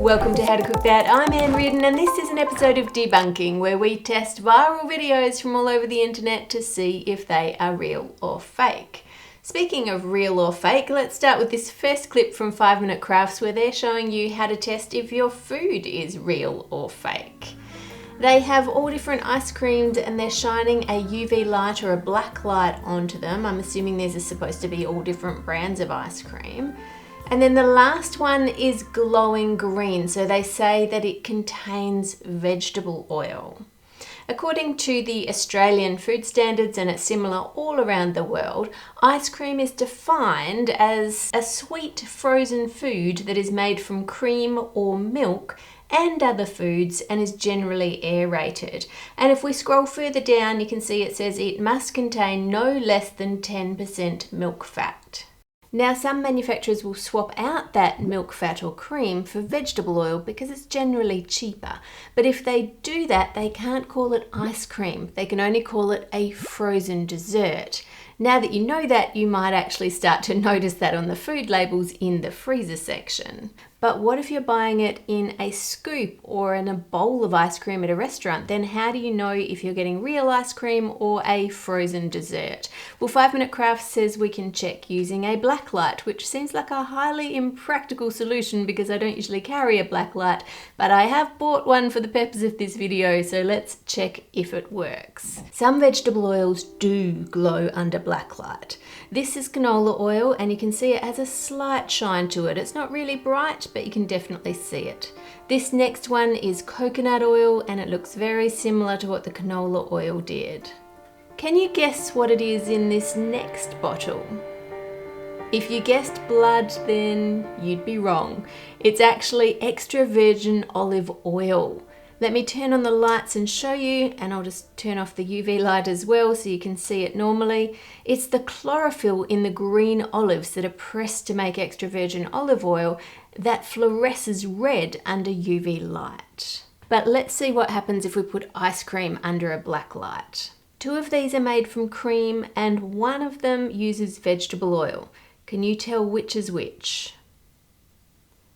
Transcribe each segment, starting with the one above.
Welcome to How to Cook That. I'm Ann Reardon and this is an episode of Debunking where we test viral videos from all over the internet to see if they are real or fake. Speaking of real or fake, let's start with this first clip from 5 Minute Crafts where they're showing you how to test if your food is real or fake. They have all different ice creams and they're shining a UV light or a black light onto them. I'm assuming these are supposed to be all different brands of ice cream. And then the last one is glowing green, so they say that it contains vegetable oil. According to the Australian food standards, and it's similar all around the world, ice cream is defined as a sweet frozen food that is made from cream or milk and other foods and is generally aerated. And if we scroll further down, you can see it says it must contain no less than 10% milk fat. Now, some manufacturers will swap out that milk fat or cream for vegetable oil because it's generally cheaper. But if they do that, they can't call it ice cream. They can only call it a frozen dessert. Now that you know that, you might actually start to notice that on the food labels in the freezer section. But what if you're buying it in a scoop or in a bowl of ice cream at a restaurant? Then how do you know if you're getting real ice cream or a frozen dessert? Well, 5 Minute Crafts says we can check using a black light, which seems like a highly impractical solution because I don't usually carry a black light, but I have bought one for the purpose of this video, so let's check if it works. Some vegetable oils do glow under black light. This is canola oil and you can see it has a slight shine to it. It's not really bright, but you can definitely see it. This next one is coconut oil and it looks very similar to what the canola oil did. Can you guess what it is in this next bottle? If you guessed blood, then you'd be wrong. It's actually extra virgin olive oil. Let me turn on the lights and show you, and I'll just turn off the UV light as well so you can see it normally. It's the chlorophyll in the green olives that are pressed to make extra virgin olive oil that fluoresces red under UV light. But let's see what happens if we put ice cream under a black light. 2 of these are made from cream and 1 of them uses vegetable oil. Can you tell which is which?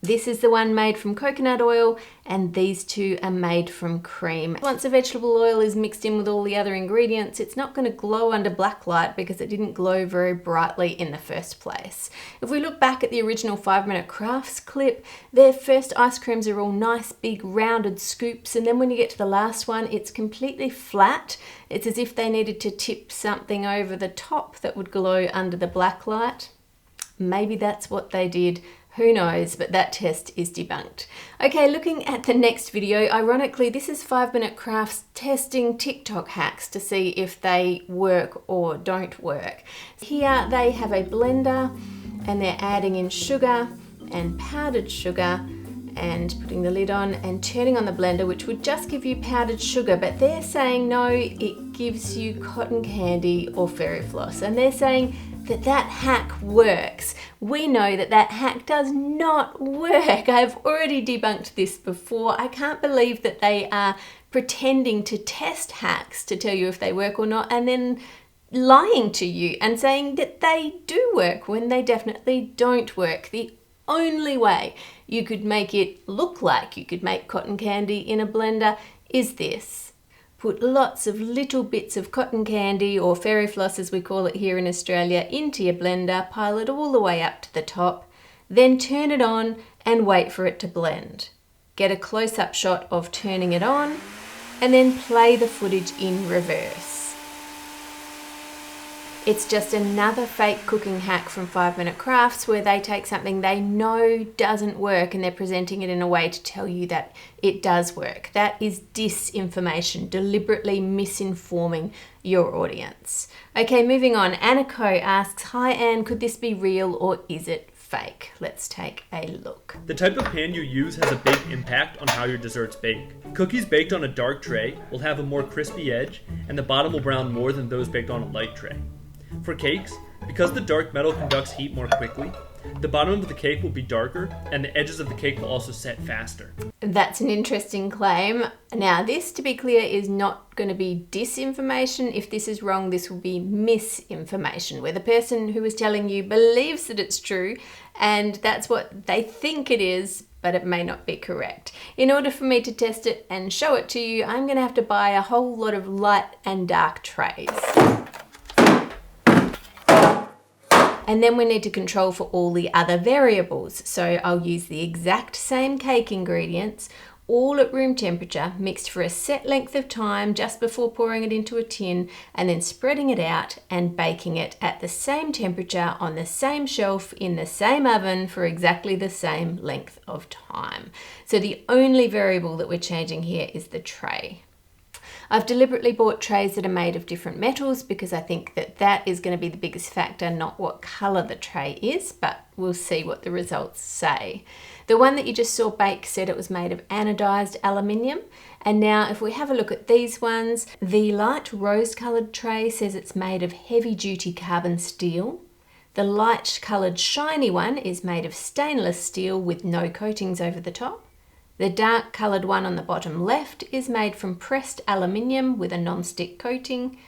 This is the one made from coconut oil and these 2 are made from cream. Once the vegetable oil is mixed in with all the other ingredients, it's not going to glow under black light because it didn't glow very brightly in the first place. If we look back at the original 5 Minute Crafts clip, their first ice creams are all nice big rounded scoops, and then when you get to the last one, it's completely flat. It's as if they needed to tip something over the top that would glow under the black light. Maybe that's what they did. Who knows, but that test is debunked. Okay, looking at the next video, ironically, this is 5 Minute Crafts testing TikTok hacks to see if they work or don't work. Here they have a blender and they're adding in sugar and powdered sugar and putting the lid on and turning on the blender, which would just give you powdered sugar, but they're saying no, it gives you cotton candy or fairy floss, and they're saying that hack works. We know that hack does not work. I've already debunked this before. I can't believe that they are pretending to test hacks to tell you if they work or not and then lying to you and saying that they do work when they definitely don't work. The only way you could make it look like you could make cotton candy in a blender is this. Put lots of little bits of cotton candy, or fairy floss as we call it here in Australia, into your blender, pile it all the way up to the top, then turn it on and wait for it to blend. Get a close-up shot of turning it on and then play the footage in reverse. It's just another fake cooking hack from 5 Minute Crafts where they take something they know doesn't work and they're presenting it in a way to tell you that it does work. That is disinformation, deliberately misinforming your audience. Okay, moving on. Aniko asks, "Hi Anne, could this be real or is it fake?" Let's take a look. The type of pan you use has a big impact on how your desserts bake. Cookies baked on a dark tray will have a more crispy edge and the bottom will brown more than those baked on a light tray. For cakes, because the dark metal conducts heat more quickly, the bottom of the cake will be darker and the edges of the cake will also set faster. That's an interesting claim. Now this, to be clear, is not going to be disinformation. If this is wrong, this will be misinformation, where the person who is telling you believes that it's true and that's what they think it is, but it may not be correct. In order for me to test it and show it to you, I'm going to have to buy a whole lot of light and dark trays. And then we need to control for all the other variables. So I'll use the exact same cake ingredients, all at room temperature, mixed for a set length of time just before pouring it into a tin, and then spreading it out and baking it at the same temperature on the same shelf in the same oven for exactly the same length of time. So the only variable that we're changing here is the tray. I've deliberately bought trays that are made of different metals because I think that that is going to be the biggest factor, not what colour the tray is, but we'll see what the results say. The one that you just saw bake said it was made of anodised aluminium, and now if we have a look at these ones, the light rose-coloured tray says it's made of heavy-duty carbon steel. The light-coloured shiny one is made of stainless steel with no coatings over the top. The dark coloured one on the bottom left is made from pressed aluminium with a non-stick coating,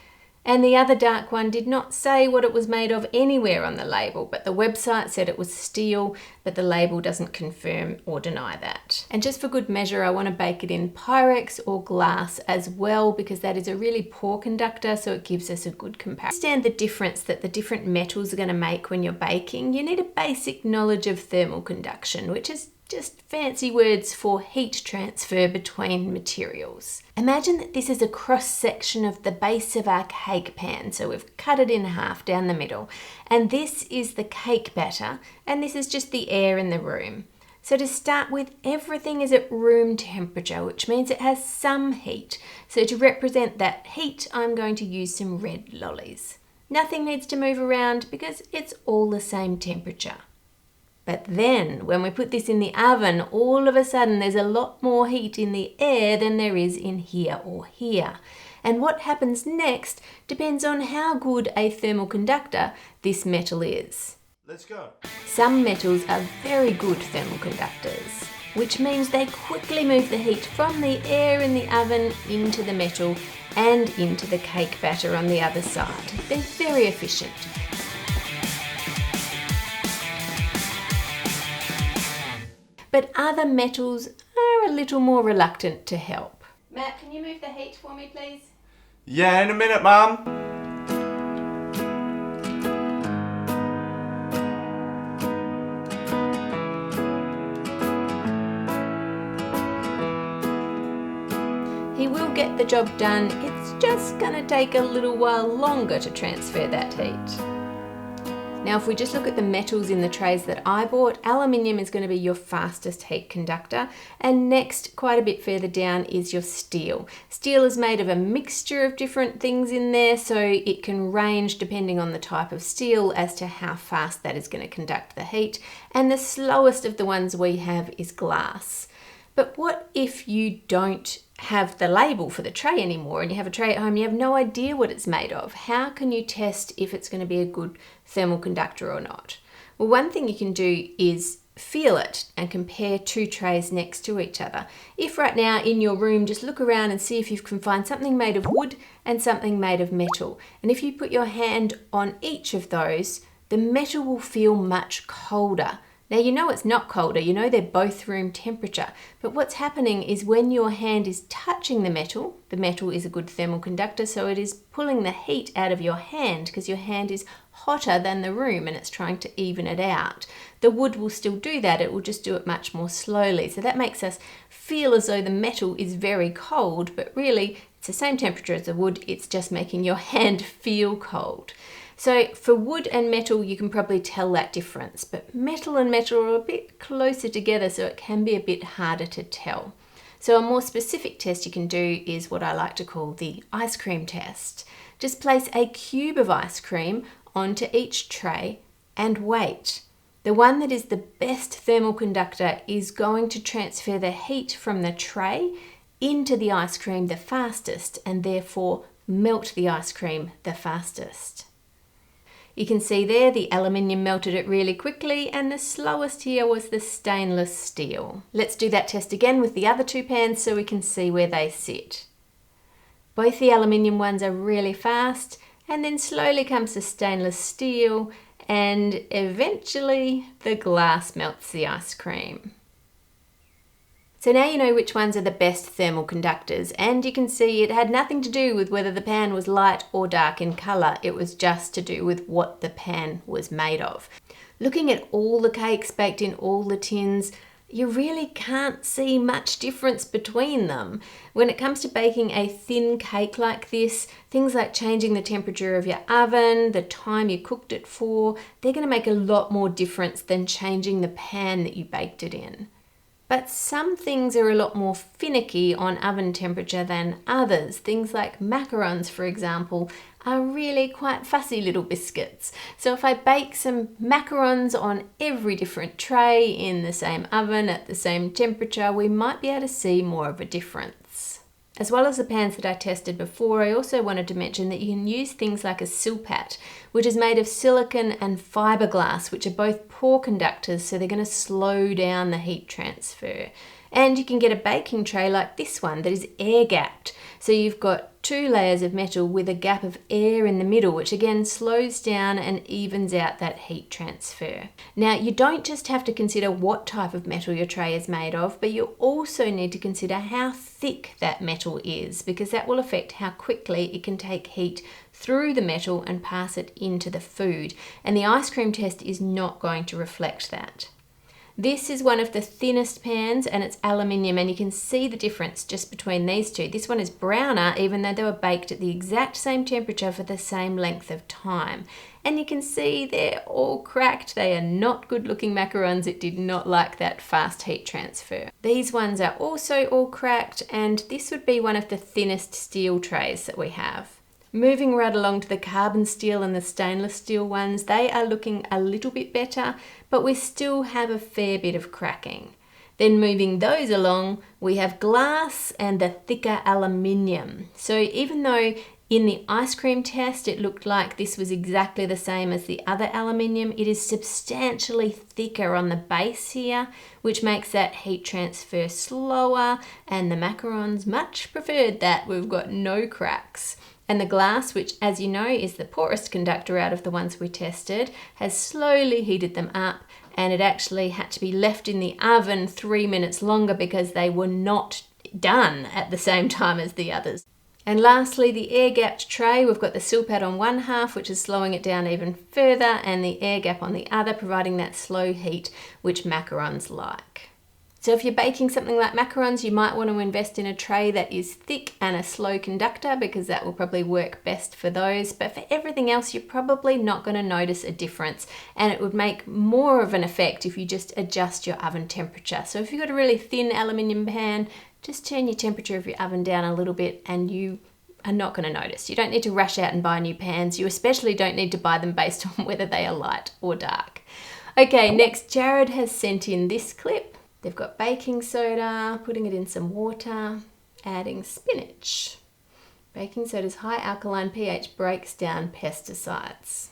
and the other dark one did not say what it was made of anywhere on the label, but the website said it was steel, but the label doesn't confirm or deny that. And just for good measure, I want to bake it in Pyrex or glass as well, because that is a really poor conductor, so it gives us a good comparison. To understand the difference that the different metals are going to make when you're baking, you need a basic knowledge of thermal conduction, which is just fancy words for heat transfer between materials. Imagine that this is a cross section of the base of our cake pan. So we've cut it in half down the middle, and this is the cake batter, and this is just the air in the room. So to start with, everything is at room temperature, which means it has some heat. So to represent that heat, I'm going to use some red lollies. Nothing needs to move around because it's all the same temperature. But then when we put this in the oven, all of a sudden there's a lot more heat in the air than there is in here or here. And what happens next depends on how good a thermal conductor this metal is. Let's go. Some metals are very good thermal conductors, which means they quickly move the heat from the air in the oven into the metal and into the cake batter on the other side. They're very efficient. But other metals are a little more reluctant to help. Matt, can you move the heat for me, please? Yeah, in a minute, Mum. He will get the job done. It's just going to take a little while longer to transfer that heat. Now, if we just look at the metals in the trays that I bought, aluminium is going to be your fastest heat conductor, and next, quite a bit further down, is your steel. Steel is made of a mixture of different things in there, so it can range depending on the type of steel as to how fast that is going to conduct the heat, and the slowest of the ones we have is glass. But what if you don't have the label for the tray anymore and you have a tray at home, you have no idea what it's made of? How can you test if it's going to be a good thermal conductor or not? Well, one thing you can do is feel it and compare two trays next to each other. If right now in your room, just look around and see if you can find something made of wood and something made of metal. And if you put your hand on each of those, the metal will feel much colder. Now, you know it's not colder, you know they're both room temperature, but what's happening is when your hand is touching the metal is a good thermal conductor, so it is pulling the heat out of your hand because your hand is hotter than the room and it's trying to even it out. The wood will still do that, it will just do it much more slowly. So that makes us feel as though the metal is very cold, but really it's the same temperature as the wood, it's just making your hand feel cold. So for wood and metal, you can probably tell that difference, but metal and metal are a bit closer together, so it can be a bit harder to tell. So a more specific test you can do is what I like to call the ice cream test. Just place a cube of ice cream onto each tray and wait. The one that is the best thermal conductor is going to transfer the heat from the tray into the ice cream the fastest and therefore melt the ice cream the fastest. You can see there the aluminium melted it really quickly, and the slowest here was the stainless steel. Let's do that test again with the other two pans so we can see where they sit. Both the aluminium ones are really fast, and then slowly comes the stainless steel, and eventually the glass melts the ice cream. So now you know which ones are the best thermal conductors, and you can see it had nothing to do with whether the pan was light or dark in colour. It was just to do with what the pan was made of. Looking at all the cakes baked in all the tins, you really can't see much difference between them. When it comes to baking a thin cake like this, things like changing the temperature of your oven, the time you cooked it for, they're going to make a lot more difference than changing the pan that you baked it in. But some things are a lot more finicky on oven temperature than others. Things like macarons, for example, are really quite fussy little biscuits. So if I bake some macarons on every different tray in the same oven at the same temperature, we might be able to see more of a difference. As well as the pans that I tested before, I also wanted to mention that you can use things like a silpat, which is made of silicon and fiberglass, which are both poor conductors, so they're going to slow down the heat transfer. And you can get a baking tray like this one that is air gapped. So you've got 2 layers of metal with a gap of air in the middle, which again slows down and evens out that heat transfer. Now, you don't just have to consider what type of metal your tray is made of, but you also need to consider how thick that metal is, because that will affect how quickly it can take heat through the metal and pass it into the food. And the ice cream test is not going to reflect that. This is one of the thinnest pans, and it's aluminium, and you can see the difference just between these two. This one is browner, even though they were baked at the exact same temperature for the same length of time. And you can see they're all cracked. They are not good looking macarons. It did not like that fast heat transfer. These ones are also all cracked, and this would be one of the thinnest steel trays that we have. Moving right along to the carbon steel and the stainless steel ones, they are looking a little bit better, but we still have a fair bit of cracking. Then moving those along, we have glass and the thicker aluminium. So even though in the ice cream test it looked like this was exactly the same as the other aluminium, it is substantially thicker on the base here, which makes that heat transfer slower, and the macarons much preferred that. We've got no cracks. And the glass, which as you know is the poorest conductor out of the ones we tested, has slowly heated them up, and it actually had to be left in the oven 3 minutes longer because they were not done at the same time as the others. And lastly, the air gapped tray, we've got the silpat on one half, which is slowing it down even further, and the air gap on the other, providing that slow heat which macarons like. So if you're baking something like macarons, you might want to invest in a tray that is thick and a slow conductor, because that will probably work best for those. But for everything else, you're probably not going to notice a difference, and it would make more of an effect if you just adjust your oven temperature. So if you've got a really thin aluminium pan, just turn your temperature of your oven down a little bit and you are not going to notice. You don't need to rush out and buy new pans. You especially don't need to buy them based on whether they are light or dark. Okay, next Jared has sent in this clip. They've got baking soda, putting it in some water, adding spinach. Baking soda's high alkaline pH breaks down pesticides.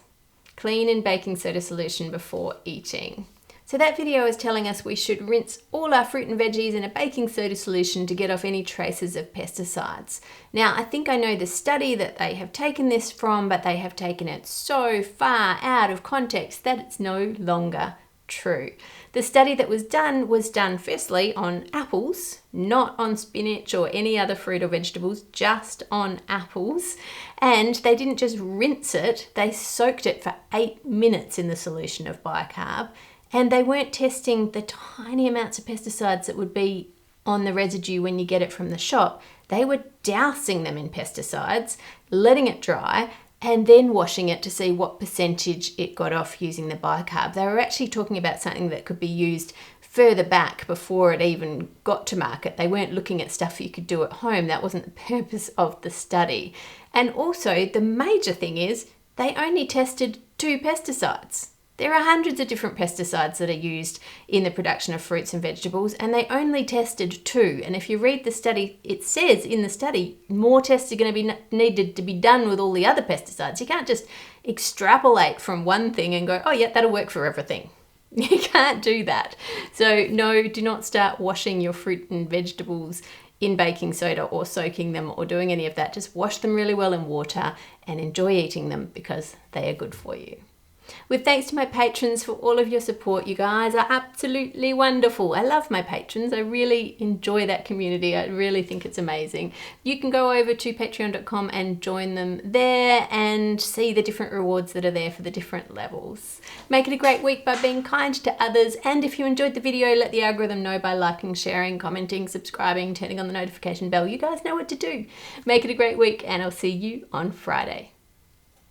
Clean in baking soda solution before eating. So that video is telling us we should rinse all our fruit and veggies in a baking soda solution to get off any traces of pesticides. Now, I think I know the study that they have taken this from, but they have taken it so far out of context that it's no longer true. The study that was done firstly on apples, not on spinach or any other fruit or vegetables, just on apples. And they didn't just rinse it, they soaked it for 8 minutes in the solution of bicarb. And they weren't testing the tiny amounts of pesticides that would be on the residue when you get it from the shop. They were dousing them in pesticides, letting it dry, and then washing it to see what percentage it got off using the bicarb. They were actually talking about something that could be used further back before it even got to market. They weren't looking at stuff you could do at home. That wasn't the purpose of the study. And also, the major thing is they only tested 2 pesticides. There are hundreds of different pesticides that are used in the production of fruits and vegetables, and they only tested 2. And if you read the study, it says in the study more tests are going to be needed to be done with all the other pesticides. You can't just extrapolate from one thing and go, oh yeah, that'll work for everything. You can't do that. So no, do not start washing your fruit and vegetables in baking soda or soaking them or doing any of that. Just wash them really well in water and enjoy eating them because they are good for you. With thanks to my patrons for all of your support. You guys are absolutely wonderful. I love my patrons. I really enjoy that community. I really think it's amazing. You can go over to patreon.com and join them there and see the different rewards that are there for the different levels. Make it a great week by being kind to others, and if you enjoyed the video, let the algorithm know by liking, sharing, commenting, subscribing, turning on the notification bell. You guys know what to do. Make it a great week, and I'll see you on Friday.